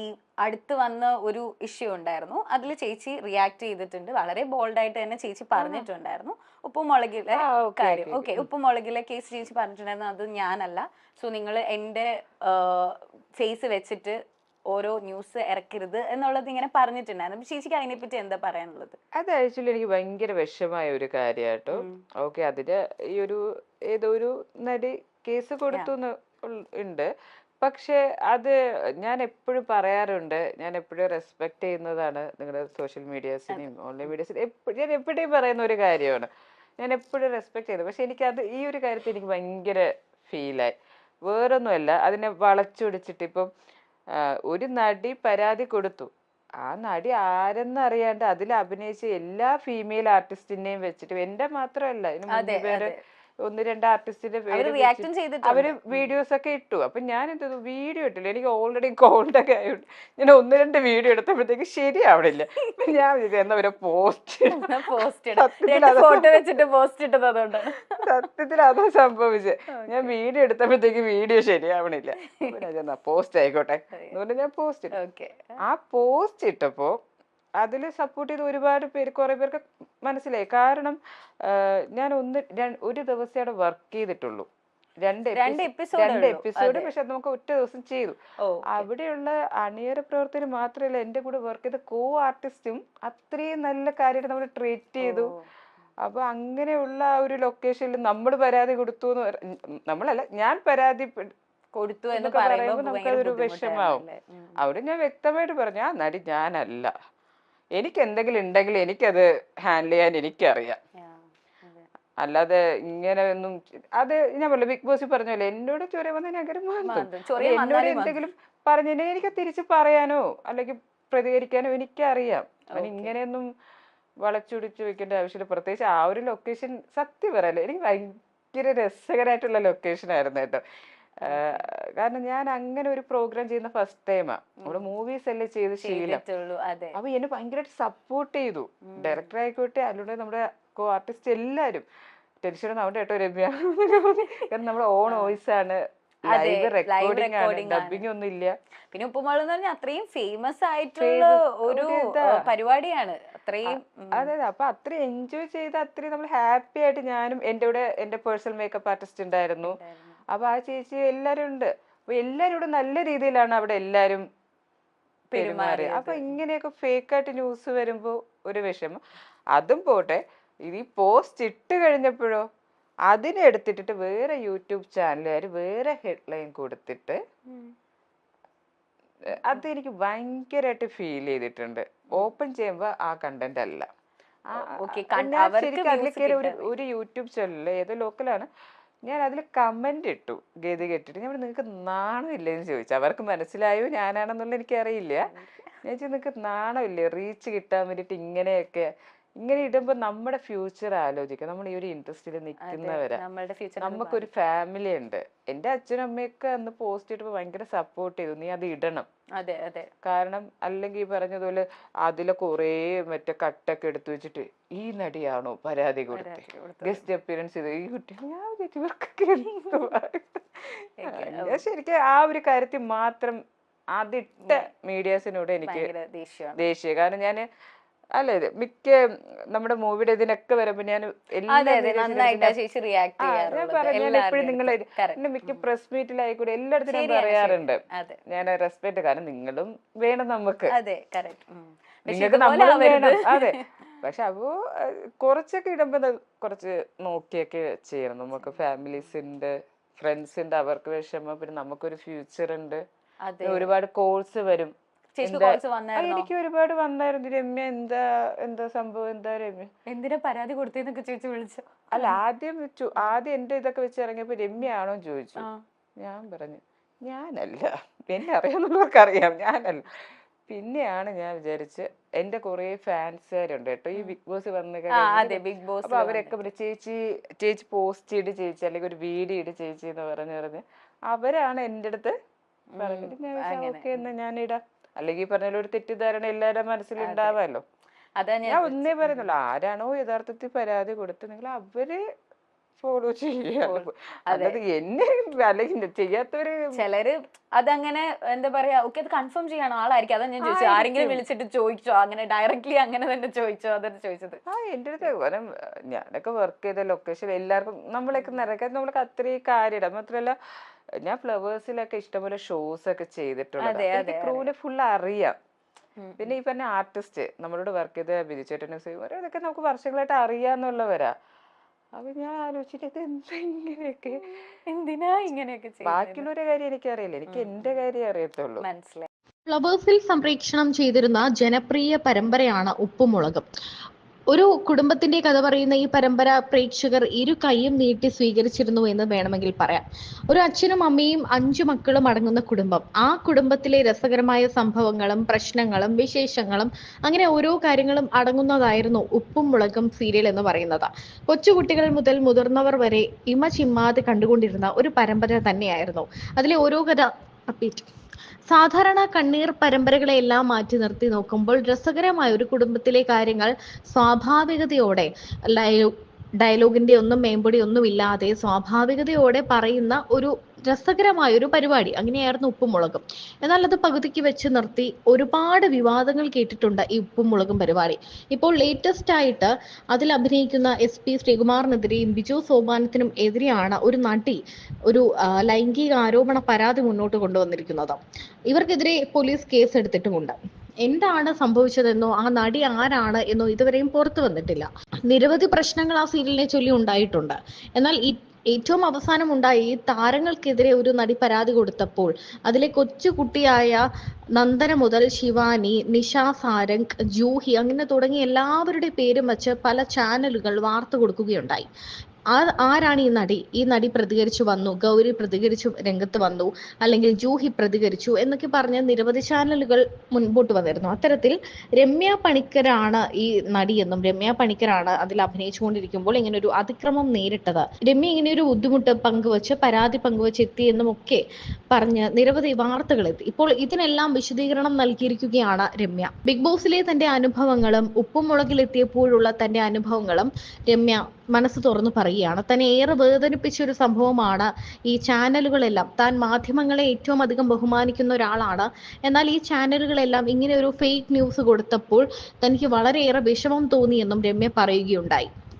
ഈ അടുത്ത് വന്ന ഒരു ഇഷ്യൂ ഉണ്ടായിരുന്നു. അതിൽ ചേച്ചി റിയാക്ട് ചെയ്തിട്ടുണ്ട്. വളരെ ബോൾഡായിട്ട് തന്നെ ചേച്ചി പറഞ്ഞിട്ടുണ്ടായിരുന്നു. ഉപ്പുമുളകിലെ കാര്യം. ഓക്കെ, ഉപ്പുമുളകിലെ കേസ് ചേച്ചി പറഞ്ഞിട്ടുണ്ടായിരുന്നു അത് ഞാനല്ല. സോ നിങ്ങൾ എൻ്റെ ഫേസ് വെച്ചിട്ട് ഓരോ ന്യൂസ് ഇറക്കരുത് എന്നുള്ളത് ഇങ്ങനെ പറഞ്ഞിട്ടുണ്ടായിരുന്നു. ചേച്ചിക്ക് അതിനെപ്പറ്റി എന്താ പറയാനുള്ളത്? അത് ആക്ച്വലി എനിക്ക് ഭയങ്കര വിഷമായ ഒരു കാര്യമാട്ടോ. ഓക്കെ, അതിന് ഈ ഒരു ഏതോ ഒരു നടി കേസ് കൊടുത്തു ഉണ്ട്. പക്ഷെ അത് ഞാൻ എപ്പോഴും പറയാറുണ്ട്, ഞാൻ എപ്പോഴും റെസ്പെക്ട് ചെയ്യുന്നതാണ് നിങ്ങളുടെ സോഷ്യൽ മീഡിയാസിനെയും ഓൺലൈൻ മീഡിയാസിനെയും. ഞാൻ എപ്പോഴും പറയുന്ന ഒരു കാര്യമാണ്, ഞാൻ എപ്പോഴും റെസ്പെക്ട് ചെയ്തത്. പക്ഷെ എനിക്കത് ഈ ഒരു കാര്യത്തിൽ എനിക്ക് ഭയങ്കര ഫീലായി. വേറൊന്നുമല്ല, അതിനെ വളച്ചൊടിച്ചിട്ട് ഇപ്പം ഒരു നടി പരാതി കൊടുത്തു, ആ നടി ആരെന്നറിയാണ്ട് അതിൽ അഭിനയിച്ച എല്ലാ ഫീമെയിൽ ആർട്ടിസ്റ്റിനെയും വെച്ചിട്ട്, എന്റെ മാത്രമല്ല, ഇതിന് 3 പേര് 1-2 ആർട്ടിസ്റ്റിന്റെ പേര് അവര് വീഡിയോസ് ഒക്കെ ഇട്ടു. അപ്പൊ ഞാൻ എന്ത് വീഡിയോ ഇട്ടില്ല, എനിക്ക് ഓൾറെഡി കോൾഡൊക്കെ ആയിട്ട് ഞാൻ 1-2 വീഡിയോ എടുത്തപ്പോഴത്തേക്ക് ശരിയാവണില്ല. ഞാൻ എന്നവരെ സത്യത്തിൽ അതാ സംഭവിച്ചത്. ഞാൻ വീഡിയോ എടുത്തപ്പോഴത്തേക്ക് വീഡിയോ ശരിയാവണില്ല. പോസ്റ്റ് ആയിക്കോട്ടെ എന്ന് പറഞ്ഞാൽ ഞാൻ പോസ്റ്റ് ഇട്ടു. ആ പോസ്റ്റ് ഇട്ടപ്പോ അതില് സപ്പോർട്ട് ചെയ്ത് ഒരുപാട് പേര്, കുറെ പേർക്ക് മനസ്സിലായി. കാരണം ഞാൻ ഒരു ദിവസം അവിടെ വർക്ക് ചെയ്തിട്ടുള്ളൂ, 2 എപ്പിസോഡ്. പക്ഷെ അത് നമുക്ക് ഒറ്റ ദിവസം ചെയ്തു. അവിടെയുള്ള അണിയറ പ്രവർത്തകർ മാത്രമല്ല, എന്റെ കൂടെ വർക്ക് ചെയ്ത കോ ആർട്ടിസ്റ്റും അത്രയും നല്ല കാര്യമായിട്ട് നമ്മൾ ട്രീറ്റ് ചെയ്തു. അപ്പൊ അങ്ങനെയുള്ള ആ ഒരു ലൊക്കേഷനിൽ നമ്മൾ പരാതി കൊടുത്തു എന്ന് നമ്മളല്ല, ഞാൻ പരാതി കൊടുത്തു എന്നൊക്കെ പറയുമ്പോൾ നമുക്കതൊരു വിഷമാവും. അവിടെ ഞാൻ വ്യക്തമായിട്ട് പറഞ്ഞു, ആ നടി ഞാനല്ല, എനിക്ക് എന്തെങ്കിലും ഉണ്ടെങ്കിൽ എനിക്കത് ഹാൻഡിൽ ചെയ്യാൻ എനിക്കറിയാം, അല്ലാതെ ഇങ്ങനെ ഒന്നും. അത് ഞാൻ പറഞ്ഞു, ബിഗ് ബോസ് പറഞ്ഞല്ലേ, എന്നോട് ചൊറിയ വന്നാൽ എന്നോട് എന്തെങ്കിലും പറഞ്ഞിട്ടുണ്ടെങ്കിൽ എനിക്ക് തിരിച്ച് പറയാനോ അല്ലെങ്കിൽ പ്രതികരിക്കാനോ എനിക്കറിയാം. അവന് ഇങ്ങനെയൊന്നും വളച്ചൊടിച്ചു വെക്കേണ്ട ആവശ്യമില്ല. പ്രത്യേകിച്ച് ആ ഒരു ലൊക്കേഷൻ സത്യം പറയല്ലേ, എനിക്ക് ഭയങ്കര രസകരമായിട്ടുള്ള ലൊക്കേഷൻ ആയിരുന്നു കേട്ടോ. കാരണം ഞാൻ അങ്ങനെ ഒരു പ്രോഗ്രാം ചെയ്യുന്ന ഫസ്റ്റ് ടൈമാ. നമ്മുടെ മൂവീസ് അല്ലേ ചെയ്ത് ശീലം. അപ്പൊ എന്നെ ഭയങ്കരമായിട്ട് സപ്പോർട്ട് ചെയ്തു, ഡയറക്ടർ ആയിക്കോട്ടെ, അതിലൂടെ നമ്മുടെ കോ ആർട്ടിസ്റ്റ് എല്ലാരും. ടെൻഷൻ നമ്മുടെ കേട്ടോ രമ്യ, കാരണം നമ്മുടെ ഓൺ വോയിസ് ആണ്, ലൈവ് റെക്കോർഡിംഗ് ആണ്, ഡബിങ് ഒന്നും ഇല്ല. പിന്നെ ഉപ്പുമുളക് എന്ന് പറഞ്ഞാൽ അത്രയും ഫേമസ് ആയിട്ടുള്ള ഒരു പരിപാടിയാണ്. അത്രയും അതെ, അപ്പൊ അത്രയും എൻജോയ് ചെയ്ത് അത്രയും നമ്മൾ ഹാപ്പി ആയിട്ട്, ഞാനും എന്റെ കൂടെ എന്റെ പേഴ്സണൽ മേക്കപ്പ് ആർട്ടിസ്റ്റ് ഉണ്ടായിരുന്നു. അപ്പൊ ആ ചേച്ചി എല്ലാരും ഉണ്ട്. അപ്പൊ എല്ലാരും ഇവിടെ നല്ല രീതിയിലാണ് അവിടെ എല്ലാരും പെരുമാറി. അപ്പൊ ഇങ്ങനെയൊക്കെ ഫേക്കായിട്ട് ന്യൂസ് വരുമ്പോ ഒരു വിഷമം. അതും പോട്ടെ, ഈ പോസ്റ്റ് ഇട്ട് കഴിഞ്ഞപ്പോഴോ അതിനെ എടുത്തിട്ടിട്ട് വേറെ യൂട്യൂബ് ചാനലുകാർ വേറെ ഹെഡ്ലൈൻ കൊടുത്തിട്ട്, അതെനിക്ക് ഭയങ്കരമായിട്ട് ഫീൽ ചെയ്തിട്ടുണ്ട്. ഓപ്പൺ ചെയ്യുമ്പോ ആ കണ്ടന്റ് അല്ല. ഒരു യൂട്യൂബ് ചാനലില് ഏതോ ലോക്കലാണ്, ഞാൻ അതിൽ കമന്റ് ഇട്ടു, ഗതി കെട്ടിട്ട്. ഞാൻ നിങ്ങൾക്ക് നാണമില്ലേന്ന് ചോദിച്ചു. അവർക്ക് മനസ്സിലായോ ഞാനാണെന്നുള്ള എനിക്കറിയില്ല. ഞാൻ ചോദിച്ചു, നിങ്ങൾക്ക് നാണമില്ലേ റീച്ച് കിട്ടാൻ വേണ്ടിട്ട് ഇങ്ങനെയൊക്കെ? ഇങ്ങനെ ഇടുമ്പോ നമ്മുടെ ഫ്യൂച്ചർ ആലോചിക്കാം. നമ്മൾ ഈ ഒരു ഇൻഡസ്ട്രിയിൽ നിൽക്കുന്നവരാ, നമുക്കൊരു ഫാമിലി ഉണ്ട്. എന്റെ അച്ഛനും അമ്മയൊക്കെ അന്ന് പോസ്റ്റ് ഇട്ടപ്പോ ഭയങ്കര സപ്പോർട്ട് ചെയ്തു, നീ അത് ഇടണം. കാരണം അല്ലെങ്കിൽ ഈ പറഞ്ഞതുപോലെ അതിലെ കുറേ മറ്റേ കട്ടൊക്കെ എടുത്തു വെച്ചിട്ട് ഈ നടിയാണോ പരാതി കൊടുത്ത് ഗസ്റ്റ് അപ്പിയറൻസ് ചെയ്ത് ഈ കുട്ടി, ഞാൻ ശരിക്കും ആ ഒരു കാര്യത്തിൽ മാത്രം അതിട്ട മീഡിയാസിനോട് എനിക്ക് ദേഷ്യം. കാരണം ഞാൻ അല്ല, ഇത് മിക്ക നമ്മുടെ മൂവിയുടെ ഇതിനൊക്കെ വരുമ്പോ ഞാൻ എപ്പോഴും നിങ്ങളെ മിക്ക പ്രസ് മീറ്റിലായിക്കൂടെ എല്ലായിടത്തും ഞാൻ പറയാറുണ്ട്, ഞാൻ റെസ്പെക്ട്. കാരണം നിങ്ങളും വേണം നമുക്ക്, നിങ്ങൾക്ക് നമ്മളും വേണം. അതെ, പക്ഷെ അപ്പോ കുറച്ചൊക്കെ ഇടുമ്പോ കുറച്ച് നോക്കിയൊക്കെ ചെയ്യണം. നമുക്ക് ഫാമിലീസിന്റെ ഫ്രണ്ട്സിന്റെ അവർക്ക് വിഷമം, പിന്നെ നമുക്കൊരു ഫ്യൂച്ചർ ഉണ്ട്, ഒരുപാട് കോഴ്സ് വരും. എനിക്ക് ഒരുപാട് വന്നായിരുന്നു. രമ്യ എന്താ എന്താ സംഭവം, എന്താ രമ്യ എന്തിനാ പരാതി കൊടുത്തേന്നൊക്കെ ചേച്ചി വിളിച്ചു. അല്ല, ആദ്യം എന്റെ ഇതൊക്കെ വെച്ച് ഇറങ്ങിയപ്പോ രമ്യ ആണോ ചോദിച്ചു. ഞാൻ പറഞ്ഞു ഞാനല്ല, എന്നെ അറിയാവുന്നവർക്ക് അറിയാം, ഞാനല്ല. പിന്നെയാണ് ഞാൻ വിചാരിച്ച്, എന്റെ കുറെ ഫാൻസുകാരുണ്ട് കേട്ടോ ഈ ബിഗ് ബോസ് വന്ന്. അപ്പൊ അവരൊക്കെ ചേച്ചി പോസ്റ്റ് ഇട് ചേച്ചി, അല്ലെങ്കിൽ ഒരു വീഡിയോ ഇട് ചേച്ചി എന്ന് പറഞ്ഞ് അവരാണ് എന്റെ അടുത്ത് പറഞ്ഞിട്ട് ഞാൻ ഓക്കെ എന്നാ ഞാൻ ഇടാം. അല്ലെങ്കിൽ പറഞ്ഞാലും ഒരു തെറ്റിദ്ധാരണ എല്ലാവരുടെ മനസ്സിലുണ്ടാവാമല്ലോ. ഞാൻ ഒന്നേ പറയുന്നുള്ളൂ, ആരാണോ യഥാർത്ഥത്തിൽ പരാതി കൊടുത്ത് നിങ്ങൾ അവര് ഫോളോ ചെയ്യുക. അതായത് എന്നെ അല്ലെങ്കിൽ ചെയ്യാത്തവര് ചിലര് അതങ്ങനെ എന്താ പറയാ, ഓക്കെ അത് കൺഫേം ചെയ്യണം ആളായിരിക്കും. അതാ ഞാൻ ചോദിച്ചത്, ആരെങ്കിലും വിളിച്ചിട്ട് ചോദിച്ചോ അങ്ങനെ ഡയറക്ട്ലി അങ്ങനെ തന്നെ ചോദിച്ചോ? അതാണ് ചോദിച്ചത്. എന്റെ അടുത്ത് കാരണം ഞാനൊക്കെ വർക്ക് ചെയ്ത ലൊക്കേഷൻ എല്ലാവർക്കും നമ്മളൊക്കെ നിറയ്ക്കാൻ നമ്മളൊക്കെ അത്രയും കാര്യമില്ല. മാത്രമല്ല ഞാൻ ഫ്ലവേഴ്സിലൊക്കെ ഇഷ്ടംപോലെ ഷോസ് ഒക്കെ ചെയ്തിട്ടുള്ളത്. എനിക്ക് ക്രൂവിനെ ഫുൾ അറിയാം. പിന്നെ ഈ പറഞ്ഞ ആർട്ടിസ്റ്റ് നമ്മളോട് വർക്ക് ചെയ്ത ബിജുചേട്ടനും ഇതൊക്കെ നമുക്ക് വർഷങ്ങളായിട്ട് അറിയാന്നുള്ളവരാ. അപ്പൊ ഞാൻ ആലോചിച്ചിട്ട് എന്തിനാ ഇങ്ങനെയൊക്കെ ബാക്കിയുള്ളവരുടെ കാര്യം എനിക്കറിയില്ല, എനിക്ക് എന്റെ കാര്യം അറിയത്തുള്ളൂ. മനസ്സിലായി. ഫ്ലവേഴ്സിൽ സംപ്രേക്ഷണം ചെയ്തിരുന്ന ജനപ്രിയ പരമ്പരയാണ് ഉപ്പുമുളകും. ഒരു കുടുംബത്തിന്റെ കഥ പറയുന്ന ഈ പരമ്പര പ്രേക്ഷകർ ഇരു കൈയും നീട്ടി സ്വീകരിച്ചിരുന്നു എന്ന് വേണമെങ്കിൽ പറയാം. ഒരു അച്ഛനും അമ്മയും 5 മക്കളും അടങ്ങുന്ന കുടുംബം. ആ കുടുംബത്തിലെ രസകരമായ സംഭവങ്ങളും പ്രശ്നങ്ങളും വിശേഷങ്ങളും അങ്ങനെ ഓരോ കാര്യങ്ങളും അടങ്ങുന്നതായിരുന്നു ഉപ്പും മുളകും സീരിയൽ എന്ന് പറയുന്നത്. കൊച്ചുകുട്ടികൾ മുതൽ മുതിർന്നവർ വരെ ഇമ ചിമ്മാതെ കണ്ടുകൊണ്ടിരുന്ന ഒരു പരമ്പര തന്നെയായിരുന്നു. അതിലെ ഓരോ കഥ സാധാരണ കണ്ണീർ പരമ്പരകളെല്ലാം മാറ്റി നിർത്തി നോക്കുമ്പോൾ രസകരമായ ഒരു കുടുംബത്തിലെ കാര്യങ്ങൾ സ്വാഭാവികതയോടെ ഡയലോഗിന്റെ ഒന്നും മേമ്പൊടി ഒന്നും ഇല്ലാതെ സ്വാഭാവികതയോടെ പറയുന്ന ഒരു രസകരമായ ഒരു പരിപാടി. അങ്ങനെയായിരുന്നു ഉപ്പും മുളകും. എന്നാൽ അത് പകുതിക്ക് വെച്ച് നിർത്തി ഒരുപാട് വിവാദങ്ങൾ കേട്ടിട്ടുണ്ട് ഈ ഉപ്പും മുളകും പരിപാടി. ഇപ്പോൾ ലേറ്റസ്റ്റ് ആയിട്ട് അതിൽ അഭിനയിക്കുന്ന SP ശ്രീകുമാറിനെതിരെയും ബിജു സോപാനത്തിനും എതിരെയാണ് ഒരു നടി ഒരു ലൈംഗിക ആരോപണ പരാതി മുന്നോട്ട് കൊണ്ടുവന്നിരിക്കുന്നത്. ഇവർക്കെതിരെ പോലീസ് കേസ് എടുത്തിട്ടുമുണ്ട്. എന്താണ് സംഭവിച്ചതെന്നോ ആ നടി ആരാണ് എന്നോ ഇതുവരെയും പുറത്തു വന്നിട്ടില്ല. നിരവധി പ്രശ്നങ്ങൾ ആ സീരിയലിനെ ചൊല്ലി ഉണ്ടായിട്ടുണ്ട്. എന്നാൽ ഏറ്റവും അവസാനം ഉണ്ടായി ഈ താരങ്ങൾക്കെതിരെ ഒരു നടി പരാതി കൊടുത്തപ്പോൾ അതിലെ കൊച്ചുകുട്ടിയായ നന്ദന മുതൽ ശിവാനി, നിഷ സാരംഗ്, ജൂഹി അങ്ങനെ തുടങ്ങി എല്ലാവരുടെ പേരും വെച്ച് പല ചാനലുകൾ വാർത്ത കൊടുക്കുകയുണ്ടായി. ആരാണ് ഈ നടി? ഈ നടി പ്രതികരിച്ചു വന്നു, ഗൗരി പ്രതികരിച്ചു രംഗത്ത് വന്നു, അല്ലെങ്കിൽ ജൂഹി പ്രതികരിച്ചു എന്നൊക്കെ പറഞ്ഞ് നിരവധി ചാനലുകൾ മുൻപോട്ട് വന്നിരുന്നു. അത്തരത്തിൽ രമ്യ പണിക്കരാണ് ഈ നടിയെന്നും രമ്യ പണിക്കരാണ് അതിൽ അഭിനയിച്ചുകൊണ്ടിരിക്കുമ്പോൾ ഇങ്ങനെ ഒരു അതിക്രമം നേരിട്ടത്, രമ്യ ഇങ്ങനെ ഒരു ബുദ്ധിമുട്ട് പങ്കുവച്ച് പരാതി പങ്കുവച്ച് എത്തിയെന്നും ഒക്കെ പറഞ്ഞ് നിരവധി വാർത്തകൾ എത്തി. ഇപ്പോൾ ഇതിനെല്ലാം വിശദീകരണം നൽകിയിരിക്കുകയാണ് രമ്യ. ബിഗ് ബോസിലെ തന്റെ അനുഭവങ്ങളും ഉപ്പും മുളകിലെത്തിയപ്പോഴുള്ള തന്റെ അനുഭവങ്ങളും രമ്യ മനസ്സ് തുറന്നു പറയുകയാണ്. തന്നെ ഏറെ വേദനിപ്പിച്ച ഒരു സംഭവമാണ് ഈ ചാനലുകളെല്ലാം. താൻ മാധ്യമങ്ങളെ ഏറ്റവും അധികം ബഹുമാനിക്കുന്ന ഒരാളാണ്. എന്നാൽ ഈ ചാനലുകളെല്ലാം ഇങ്ങനെ ഒരു ഫേക്ക് ന്യൂസ് കൊടുത്തപ്പോൾ തനിക്ക് വളരെയേറെ വിഷമം തോന്നിയെന്നും രമ്യ പറയുകയുണ്ടായി.